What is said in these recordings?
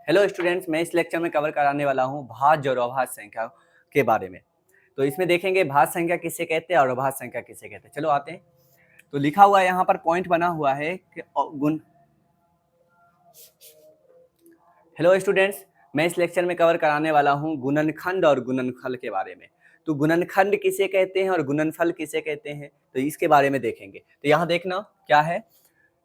Hello students, मैं इस lecture में कवर कराने वाला हूँ भाज्य और अभाज्य संख्या के बारे में। तो इसमें देखेंगे भाज्य संख्या किसे कहते हैं और अभाज्य संख्या किसे कहते हैं। चलो आते हैं। तो लिखा हुआ है यहाँ पर, पॉइंट बना हुआ है कि गुण। हेलो स्टूडेंट्स, मैं इस लेक्चर में कवर कराने वाला हूँ गुणनखंड और गुणनफल के बारे में। तो गुणनखंड किसे कहते हैं और गुणनफल किसे कहते हैं, तो इसके बारे में देखेंगे। तो यहाँ देखना क्या है,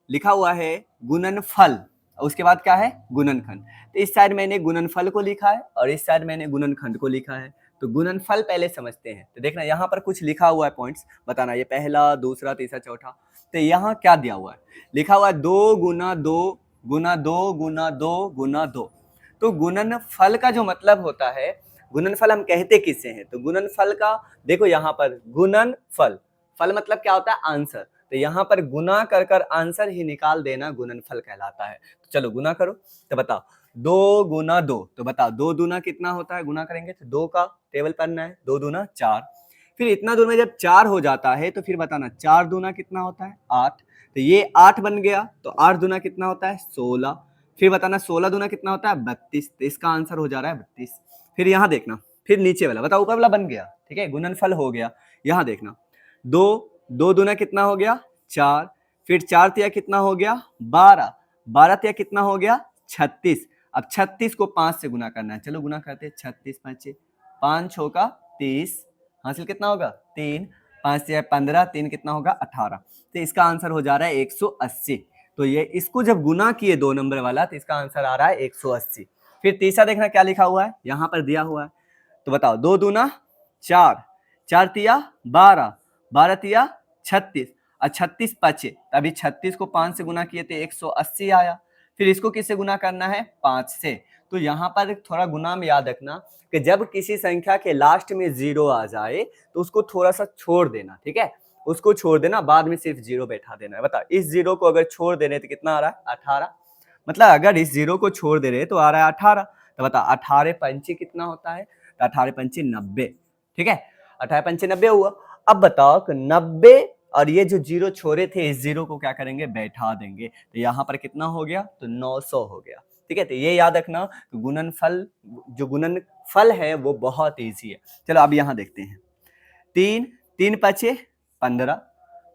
लिखा हुआ है गुणनफल, उसके बाद क्या है गुणनखंड। तो इस साइड मैंने गुणनफल को लिखा है और इस साइड मैंने गुणनखंड को लिखा है। तो गुणनफल पहले समझते हैं। तो देखना यहाँ पर कुछ लिखा हुआ है, पॉइंट्स बताना, ये पहला, दूसरा, तीसरा, चौथा। तो यहाँ क्या दिया हुआ है, लिखा हुआ है 2 गुना 2 गुना 2 गुना 2 गुना 2। तो गुणनफल का जो मतलब होता है, गुणनफल हम कहते किससे हैं, तो गुणनफल का देखो यहाँ पर गुणनफल, फल मतलब क्या होता है, आंसर। तो यहाँ पर गुना कर कर आंसर ही निकाल देना गुणनफल कहलाता है। तो चलो गुना करो। तो बताओ 2 गुना 2, तो बताओ 2 दूना कितना होता है, गुना करेंगे तो 2 का टेबल पढ़ना है, 2 दूना 4। फिर इतना दूर में जब 4 हो जाता है तो फिर बताना 4 दूना कितना होता है, 8। तो ये 8 बन गया। तो 8 दूना कितना होता है, 16। फिर बताना 16 दूना कितना होता है, 32। तो इसका आंसर हो जा रहा है 32। फिर यहाँ देखना, फिर नीचे वाला बताओ, ऊपर वाला बन गया, ठीक है, गुणनफल हो गया। यहाँ देखना 2 दूना कितना हो गया, 4। फिर 4 तिया कितना हो गया, 12। 12 तिया कितना हो गया, 36। अब 36 को 5 से गुना करना है। चलो गुना करते हैं। 36 5 5 6 का 30, हासिल कितना होगा 3। 5 तिया 15, 3 कितना होगा 18। तो इसका आंसर हो जा रहा है 180। तो ये इसको जब गुना किए 2 नंबर वाला, तो इसका आंसर आ रहा है 180। फिर तीसरा देखना क्या लिखा हुआ है, यहाँ पर दिया हुआ है। तो बताओ 2 दूना 4, 4 तिया 12, 12 तिया 36 और 36 बचे। अभी 36 को 5 से गुना किए थे 180 आया। फिर इसको किससे गुना करना है, 5 से। तो यहाँ पर थोड़ा गुना में याद रखना कि जब किसी संख्या के लास्ट में 0 आ जाए तो उसको थोड़ा सा छोड़ देना, ठीक है, उसको छोड़ देना, बाद में सिर्फ 0 बैठा देना है। बता इस 0 को अगर छोड़ दे रहे तो कितना आ रहा है, 18। मतलब अगर इस 0 को छोड़ दे रहे तो आ रहा है 18। तो बता 18 पंची कितना होता है, तो 18 पंची 90, ठीक है, 18 पंची 90 हुआ। अब बताओ कि 90 और ये जो 0 छोड़े थे, इस 0 को क्या करेंगे, बैठा देंगे। तो यहाँ पर कितना हो गया, तो 900 हो गया, ठीक है। तो ये याद रखना, गुणनफल, जो गुणनफल है वो बहुत ईजी है। चलो अब यहाँ देखते हैं। 3 3 पचे 15,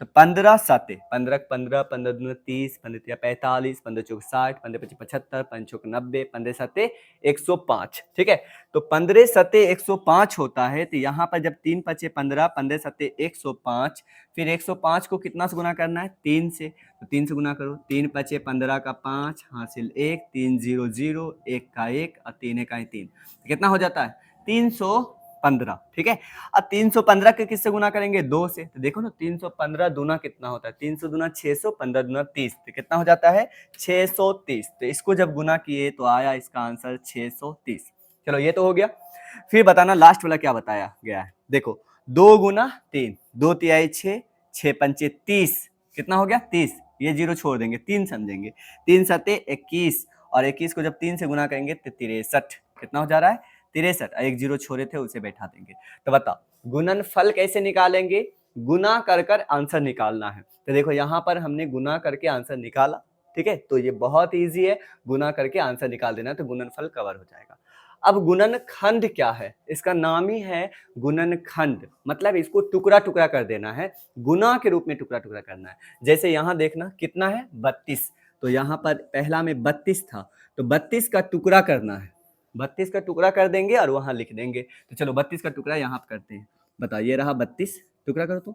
तो 15 7 15 15 15 दूना 30, 15 तिया 45, 15 चौक 60, 15 पचे 75, 5 चौक 90, 15 7 105, ठीक है। तो 15 7 105 होता है। तो यहाँ पर जब 3 पचे 15, 15 7 105, फिर 105 को कितना से गुना करना है, 3 से। तो 3 से गुना करो। 3 पचे 15 का 5, हासिल 1, 3 0 0, 1 का 1 और 3 का 3, कितना हो जाता है 315, ठीक है। अब 315 के किससे गुना करेंगे, 2 से। तो देखो ना 315 दूना कितना होता है, 300 दूना 600, 15 दूना 30, तो कितना हो जाता है 630। तो इसको जब गुना किए तो आया इसका आंसर 630। चलो ये तो हो गया। फिर बताना लास्ट वाला क्या बताया गया है। देखो 2 गुना 3, 2 तिहाई 6, 6 पंचे 30, कितना हो गया 30। ये 0 छोड़ देंगे, 3 समझेंगे। 3 सते 21 और 21 को जब 3 से गुना करेंगे तो 63, कितना हो जा रहा है 63। एक 0 छोड़े थे उसे बैठा देंगे। तो बताओ गुणनफल कैसे निकालेंगे, गुना कर कर आंसर निकालना है। तो देखो यहाँ पर हमने गुना करके आंसर निकाला, ठीक है। तो ये बहुत इजी है, गुना करके आंसर निकाल देना, तो गुणनफल कवर हो जाएगा। अब गुणनखंड क्या है, इसका नाम ही है गुणनखंड, मतलब इसको टुकड़ा टुकड़ा कर देना है, गुना के रूप में टुकड़ा टुकड़ा करना है। जैसे यहाँ देखना कितना है 32, तो यहाँ पर पहला में 32 था, तो 32 का टुकड़ा करना है, 32 का टुकड़ा कर देंगे और वहां लिख देंगे। तो चलो 32 का टुकड़ा यहाँ करते हैं। बताओ ये रहा 32, टुकड़ा करो। तो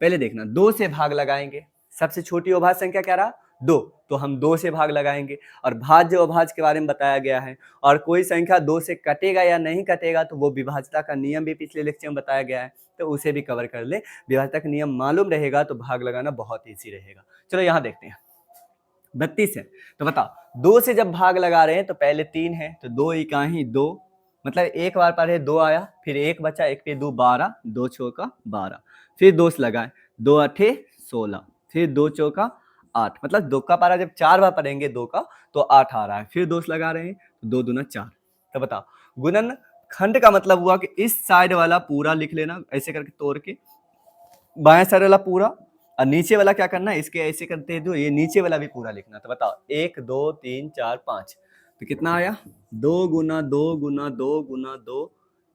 पहले देखना 2 से भाग लगाएंगे, सबसे छोटी अभाज्य संख्या क्या रहा 2, तो हम 2 से भाग लगाएंगे। और भाज्य अभाज्य के बारे में बताया गया है, और कोई संख्या 2 से कटेगा या नहीं कटेगा तो वो विभाज्यता का नियम भी पिछले लेक्चर में बताया गया है, तो उसे भी कवर कर ले। विभाज्यता का नियम मालूम रहेगा तो भाग लगाना बहुत ईजी रहेगा। चलो यहाँ देखते हैं 32 है, तो बताओ 2 से जब भाग लगा रहे हैं तो पहले 3 है, तो 2 इकाई 2, मतलब एक बार पढ़े 2 आया, फिर 1 बचा, 1 पे 2 12, 2 चौका 12, फिर 2 लगाए, 2 अठे 16, फिर 2 चौका 8, मतलब 2 का पारा जब 4 बार पढ़ेंगे 2 का तो 8 आ रहा है, फिर 2 लगा रहे हैं, 2 दूना 4। तो बताओ गुणन खंड का मतलब हुआ कि इस साइड वाला पूरा लिख लेना, ऐसे करके तोड़ के, बाएं साइड वाला पूरा, और नीचे वाला क्या करना है, इसके ऐसे करते हैं तो ये नीचे वाला भी पूरा लिखना। तो बताओ 1 2 3 4 5, तो कितना आया 2 गुना 2 गुना 2 गुना 2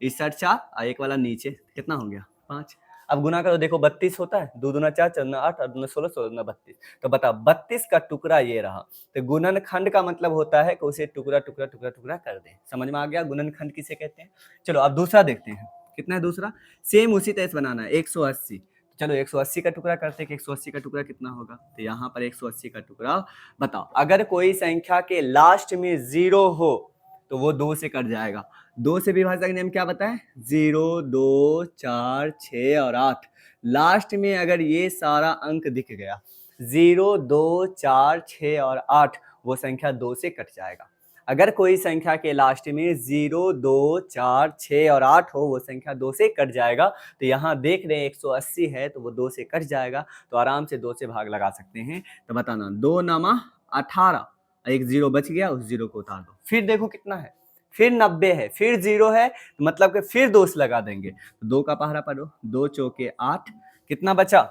इस साइड 4 और एक वाला नीचे कितना हो गया 5। अब गुना करो देखो 32 होता है 2 दूना 4 4 दूना 8 8 दूना 16 16 दूना 32। तो बताओ 32 का टुकड़ा ये रहा। तो गुणनखंड का मतलब होता है कि उसे टुकड़ा टुकड़ा टुकड़ा टुकड़ा कर दें। समझ में आ गया गुणनखंड किसे कहते हैं। चलो अब दूसरा देखते हैं कितना है दूसरा। सेम उसी तरह से बनाना है 180। चलो 180 का टुकड़ा करते हैं कि 180 का टुकड़ा कितना होगा। तो यहाँ पर 180 का टुकड़ा बताओ अगर कोई संख्या के लास्ट में 0 हो तो वो 2 से कट जाएगा। 2 से विभाजक नियम क्या बताएं 0 2 4 6 और 8। लास्ट में अगर ये सारा अंक दिख गया 0 2 4 6 और 8 वो संख्या 2 से कट जाएगा। अगर कोई संख्या के लास्ट में 0 2 4 6 और 8 हो वो संख्या 2 से कट जाएगा। तो यहाँ देख रहे हैं 180 है तो वो 2 से कट जाएगा। तो आराम से 2 से भाग लगा सकते हैं। तो बताना 2 नामा 18 एक 0 बच गया उस 0 को उतार दो। फिर देखो कितना है फिर 90 है फिर 0 है तो मतलब कि फिर 2 से लगा देंगे। तो 2 का पहरा पढ़ो 2 चौके 8 कितना बचा।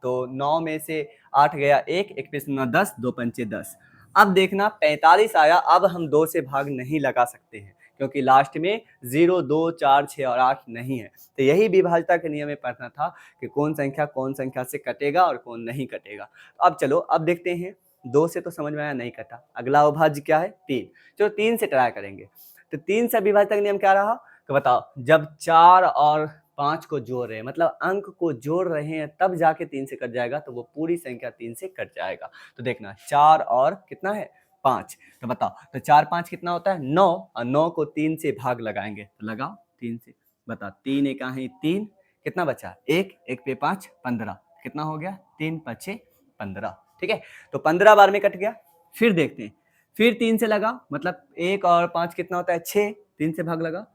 तो 9 में से 8 गया 1 1 पे 10 2 पंचे 10। अब देखना 45 आया। अब हम 2 से भाग नहीं लगा सकते हैं क्योंकि लास्ट में 0 2 4 6 और 8 नहीं है। तो यही विभाज्यता के नियम में पढ़ना था कि कौन संख्या से कटेगा और कौन नहीं कटेगा। अब चलो अब देखते हैं 2 से तो समझ में आया नहीं कटा। अगला अविभाज्य क्या है 3। चलो 3 से ट्राई करेंगे। तो 3 से विभाज्यता का नियम क्या रहा तो बताओ जब 4 और 5 को जोड़ रहे हैं मतलब अंक को जोड़ रहे हैं तब जाके 3 से कट जाएगा। तो वो पूरी संख्या 3 से कट जाएगा। तो देखना 4 और कितना है 5। तो बताओ तो 4 5 कितना होता है 9 और 9 को 3 से भाग लगाएंगे तो लगाओ 3 से। बता 3 एक 3 कितना बचा 1 1 पे 5 15 कितना हो गया 3 5 15। ठीक है तो 15 बार में कट गया। फिर देखते हैं फिर 3 से लगा मतलब 1 और 5 कितना होता है 6 3 से भाग लगा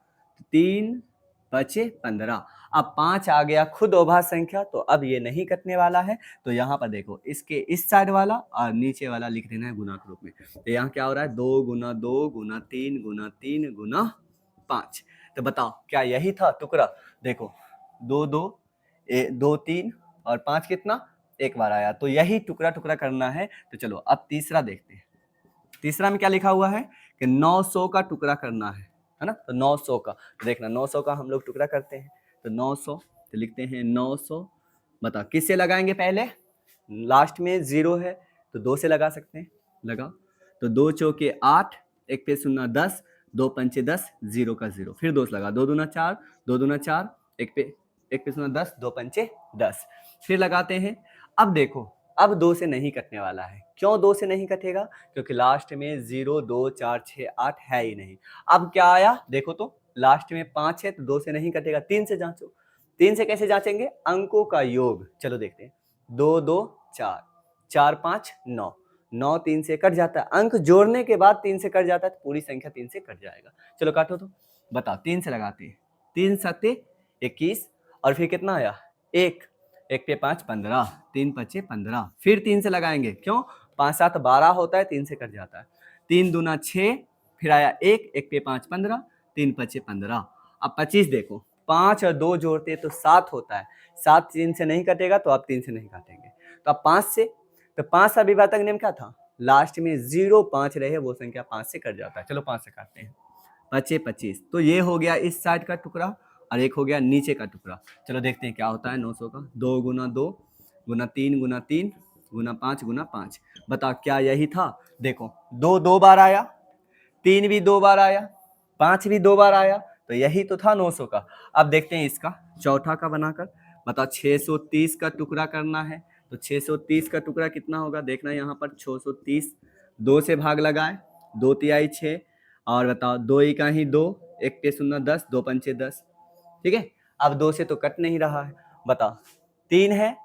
3 5 15। अब 5 आ गया खुद अभाज्य संख्या तो अब ये नहीं कटने वाला है। तो यहाँ पर देखो इसके इस साइड वाला और नीचे वाला लिख देना है गुना के रूप में। तो यहाँ क्या हो रहा है 2 गुना 2 गुना 3 गुना 3 गुना 5। तो बताओ क्या यही था टुकड़ा। देखो 2 2 2 3 और 5 कितना एक बार आया। तो यही टुकड़ा टुकड़ा करना है। तो चलो अब तीसरा देखते हैं। तीसरा में क्या लिखा हुआ है कि 900 का टुकड़ा करना है ना। तो 900 का तो देखना 900 का हम लोग टुकड़ा करते हैं। तो 900 तो लिखते हैं 900। बता किससे लगाएंगे पहले लास्ट में 0 है तो 2 से लगा सकते हैं लगाओ। तो 2 चौके 8 1 पे 0 10 2 पंचे 10 0 का 0 फिर 2 से लगा 2 दूना 4 2 दूना 4 1 पे 0 10 2 पंचे 10 फिर लगाते हैं। अब देखो अब 2 से नहीं कटने वाला है। क्यों 2 से नहीं कटेगा क्योंकि लास्ट में 0 2 4 6 8 है ही नहीं। अब क्या आया देखो तो लास्ट में 5 है तो 2 से नहीं कटेगा 3 से जांचो। 3 से कैसे जांचेंगे अंकों का योग। चलो देखते हैं 2 2 4 4 5 9 9 3 से कट जाता है। अंक जोड़ने के बाद 3 से कट जाता है तो पूरी संख्या 3 से कट जाएगा। चलो काटो तो बताओ 3 से लगाते हैं 3 7 21 और फिर कितना आया 1 1 पे 5 15 3 5 15 फिर 3 से लगाएंगे क्यों 5 7 12 होता है 3 से कट जाता है। 3 दूना 6 फिर आया 1 1 पे 5 15 3 5 15। अब 25 देखो 5 और 2 जोड़ते तो 7 होता है। 7 3 से नहीं कटेगा तो आप 3 से नहीं काटेंगे। तो अब 5 से तो 5 का विभाजक नियम क्या था लास्ट में 0 5 रहे वो संख्या 5 से कट जाता है। चलो 5 से काटते हैं 5 25। तो ये हो गया इस साइड का टुकड़ा और एक हो गया नीचे का टुकड़ा। चलो देखते हैं क्या होता है 900 का 2 गुना 2 गुना 3 गुना 3 गुना 5 गुना 5। बता क्या यही था। देखो 2 2 बार आया 3 भी 2 बार आया 5 भी 2 बार आया तो यही तो था 900 का। अब देखते हैं इसका चौथा का बनाकर। बता 630 का टुकड़ा करना है। तो 630 का टुकड़ा कितना होगा देखना यहाँ पर 630 2 से भाग लगाए 2 तिहाई 6 और बताओ 2 का ही 2 1 पे 0 10 2 पंचे 10। ठीक है अब 2 से तो कट नहीं रहा है। बता 3 है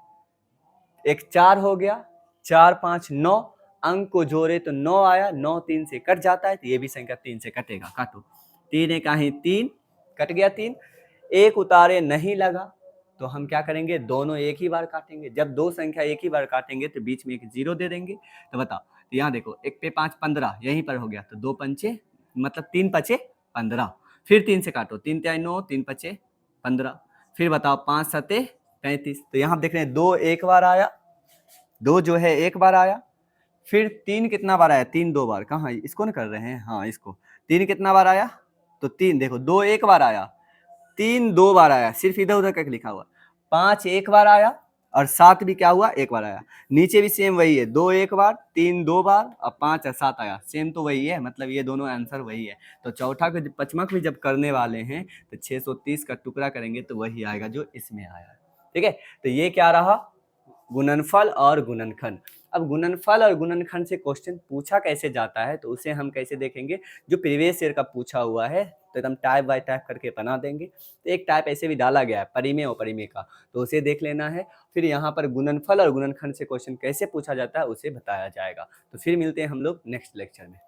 1 4 हो गया 4 5 9 अंक को जोड़े तो 9 आया 9 3 से कट जाता है तो ये भी संख्या 3 से कटेगा। काटो 3 1 ही 3 कट गया 3 1 उतारे नहीं लगा तो हम क्या करेंगे दोनों एक ही बार काटेंगे। जब दो संख्या एक ही बार काटेंगे तो बीच में एक 0 दे देंगे। तो बताओ यहाँ देखो 1 पे 5 15 यहीं पर हो गया तो 2 पंचे मतलब 3 5 15 फिर 3 से काटो 3 3 9 3 5 15 फिर बताओ 5 7 35। तो यहाँ देख रहे हैं 2 एक बार आया 2 जो है एक बार आया फिर 3 कितना बार आया, 3 2 बार, कहाँ इसको ना कर रहे हैं, हाँ इसको, 3 कितना बार आया, तो 3 देखो, 2 एक बार आया, 3 2 बार आया, सिर्फ इधर उधर करके लिखा हुआ, 5 एक बार आया और 7 भी क्या हुआ, एक बार आया। नीचे भी सेम वही है, 2 एक बार, 3 2 बार और 5 और 7 आया, सेम तो वही है, मतलब ये दोनों आंसर वही है। तो चौथा को पचमा भी जब करने वाले हैं तो 630 का टुकड़ा करेंगे तो वही आएगा जो इसमें आया। ठीक है, तो ये क्या रहा, गुणनफल और गुणनखंड। अब गुणनफल और गुणनखंड से क्वेश्चन पूछा कैसे जाता है तो उसे हम कैसे देखेंगे, जो प्रीवियस ईयर का पूछा हुआ है तो एकदम टाइप बाय टाइप करके बना देंगे। तो एक टाइप ऐसे भी डाला गया है परिमेय और परिमेय का, तो उसे देख लेना है। फिर यहाँ पर गुणनफल और गुणनखंड से क्वेश्चन कैसे पूछा जाता है उसे बताया जाएगा। तो फिर मिलते हैं हम लोग नेक्स्ट लेक्चर में।